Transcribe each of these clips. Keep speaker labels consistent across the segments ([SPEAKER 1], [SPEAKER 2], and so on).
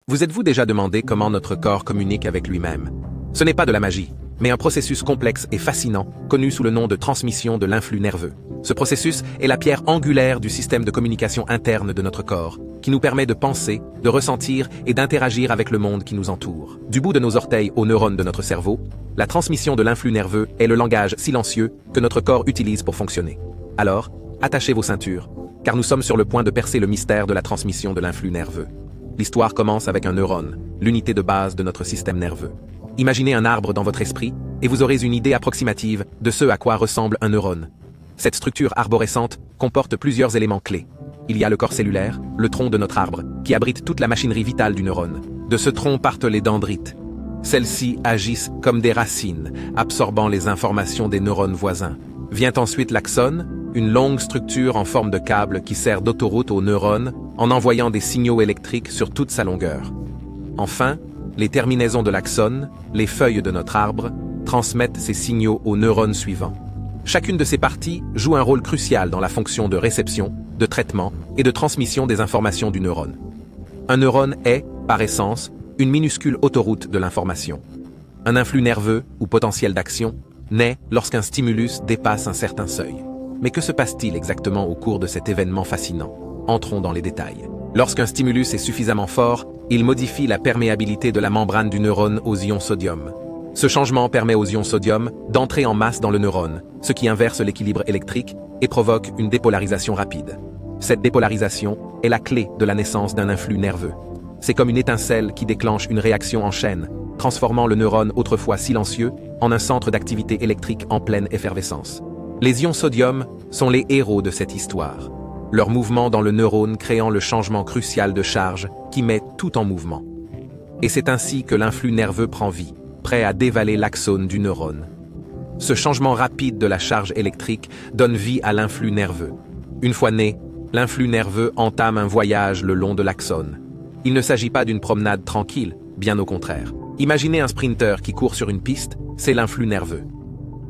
[SPEAKER 1] Vous êtes-vous déjà demandé comment notre corps communique avec lui-même? Ce n'est pas de la magie, mais un processus complexe et fascinant, connu sous le nom de transmission de l'influx nerveux. Ce processus est la pierre angulaire du système de communication interne de notre corps, qui nous permet de penser, de ressentir et d'interagir avec le monde qui nous entoure. Du bout de nos orteils aux neurones de notre cerveau, la transmission de l'influx nerveux est le langage silencieux que notre corps utilise pour fonctionner. Alors, attachez vos ceintures, car nous sommes sur le point de percer le mystère de la transmission de l'influx nerveux. L'histoire commence avec un neurone, l'unité de base de notre système nerveux. Imaginez un arbre dans votre esprit, et vous aurez une idée approximative de ce à quoi ressemble un neurone. Cette structure arborescente comporte plusieurs éléments clés. Il y a le corps cellulaire, le tronc de notre arbre, qui abrite toute la machinerie vitale du neurone. De ce tronc partent les dendrites. Celles-ci agissent comme des racines, absorbant les informations des neurones voisins. Vient ensuite l'axone, une longue structure en forme de câble qui sert d'autoroute aux neurones en envoyant des signaux électriques sur toute sa longueur. Enfin, les terminaisons de l'axone, les feuilles de notre arbre, transmettent ces signaux aux neurones suivants. Chacune de ces parties joue un rôle crucial dans la fonction de réception, de traitement et de transmission des informations du neurone. Un neurone est, par essence, une minuscule autoroute de l'information. Un influx nerveux ou potentiel d'action naît lorsqu'un stimulus dépasse un certain seuil. Mais que se passe-t-il exactement au cours de cet événement fascinant? Entrons dans les détails. Lorsqu'un stimulus est suffisamment fort, il modifie la perméabilité de la membrane du neurone aux ions sodium. Ce changement permet aux ions sodium d'entrer en masse dans le neurone, ce qui inverse l'équilibre électrique et provoque une dépolarisation rapide. Cette dépolarisation est la clé de la naissance d'un influx nerveux. C'est comme une étincelle qui déclenche une réaction en chaîne, transformant le neurone autrefois silencieux en un centre d'activité électrique en pleine effervescence. Les ions sodium sont les héros de cette histoire. Leur mouvement dans le neurone créant le changement crucial de charge qui met tout en mouvement. Et c'est ainsi que l'influx nerveux prend vie, prêt à dévaler l'axone du neurone. Ce changement rapide de la charge électrique donne vie à l'influx nerveux. Une fois né, l'influx nerveux entame un voyage le long de l'axone. Il ne s'agit pas d'une promenade tranquille, bien au contraire. Imaginez un sprinter qui court sur une piste, c'est l'influx nerveux.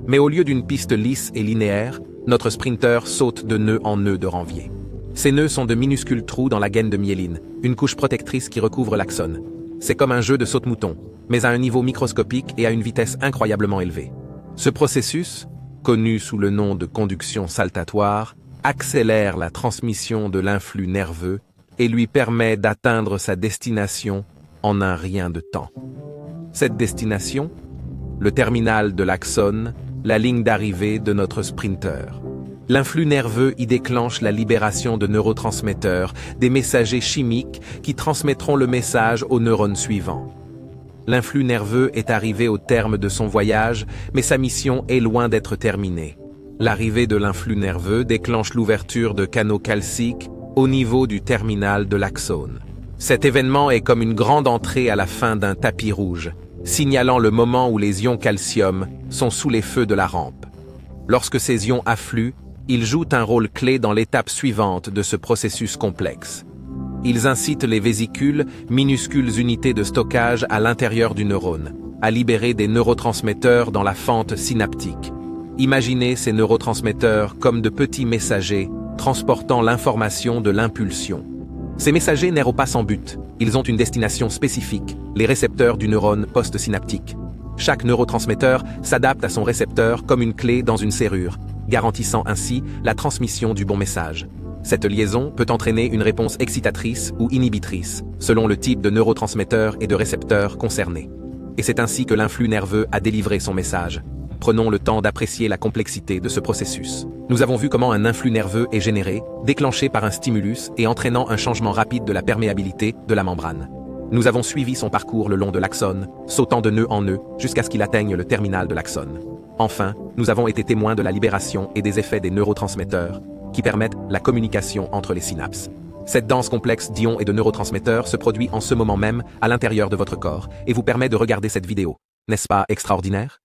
[SPEAKER 1] Mais au lieu d'une piste lisse et linéaire, notre sprinter saute de nœud en nœud de ranvier. Ces nœuds sont de minuscules trous dans la gaine de myéline, une couche protectrice qui recouvre l'axone. C'est comme un jeu de saute-mouton, mais à un niveau microscopique et à une vitesse incroyablement élevée. Ce processus, connu sous le nom de conduction saltatoire, accélère la transmission de l'influx nerveux et lui permet d'atteindre sa destination en un rien de temps. Cette destination, le terminal de l'axone, la ligne d'arrivée de notre sprinter. L'influx nerveux y déclenche la libération de neurotransmetteurs, des messagers chimiques qui transmettront le message aux neurones suivants. L'influx nerveux est arrivé au terme de son voyage, mais sa mission est loin d'être terminée. L'arrivée de l'influx nerveux déclenche l'ouverture de canaux calciques au niveau du terminal de l'axone. Cet événement est comme une grande entrée à la fin d'un tapis rouge, signalant le moment où les ions calcium sont sous les feux de la rampe. Lorsque ces ions affluent, ils jouent un rôle clé dans l'étape suivante de ce processus complexe. Ils incitent les vésicules, minuscules unités de stockage à l'intérieur du neurone, à libérer des neurotransmetteurs dans la fente synaptique. Imaginez ces neurotransmetteurs comme de petits messagers transportant l'information de l'impulsion. Ces messagers n'errent pas sans but. Ils ont une destination spécifique, les récepteurs du neurone postsynaptique. Chaque neurotransmetteur s'adapte à son récepteur comme une clé dans une serrure, garantissant ainsi la transmission du bon message. Cette liaison peut entraîner une réponse excitatrice ou inhibitrice, selon le type de neurotransmetteur et de récepteur concerné. Et c'est ainsi que l'influx nerveux a délivré son message. Prenons le temps d'apprécier la complexité de ce processus. Nous avons vu comment un influx nerveux est généré, déclenché par un stimulus et entraînant un changement rapide de la perméabilité de la membrane. Nous avons suivi son parcours le long de l'axone, sautant de nœud en nœud jusqu'à ce qu'il atteigne le terminal de l'axone. Enfin, nous avons été témoins de la libération et des effets des neurotransmetteurs qui permettent la communication entre les synapses. Cette danse complexe d'ions et de neurotransmetteurs se produit en ce moment même à l'intérieur de votre corps et vous permet de regarder cette vidéo. N'est-ce pas extraordinaire?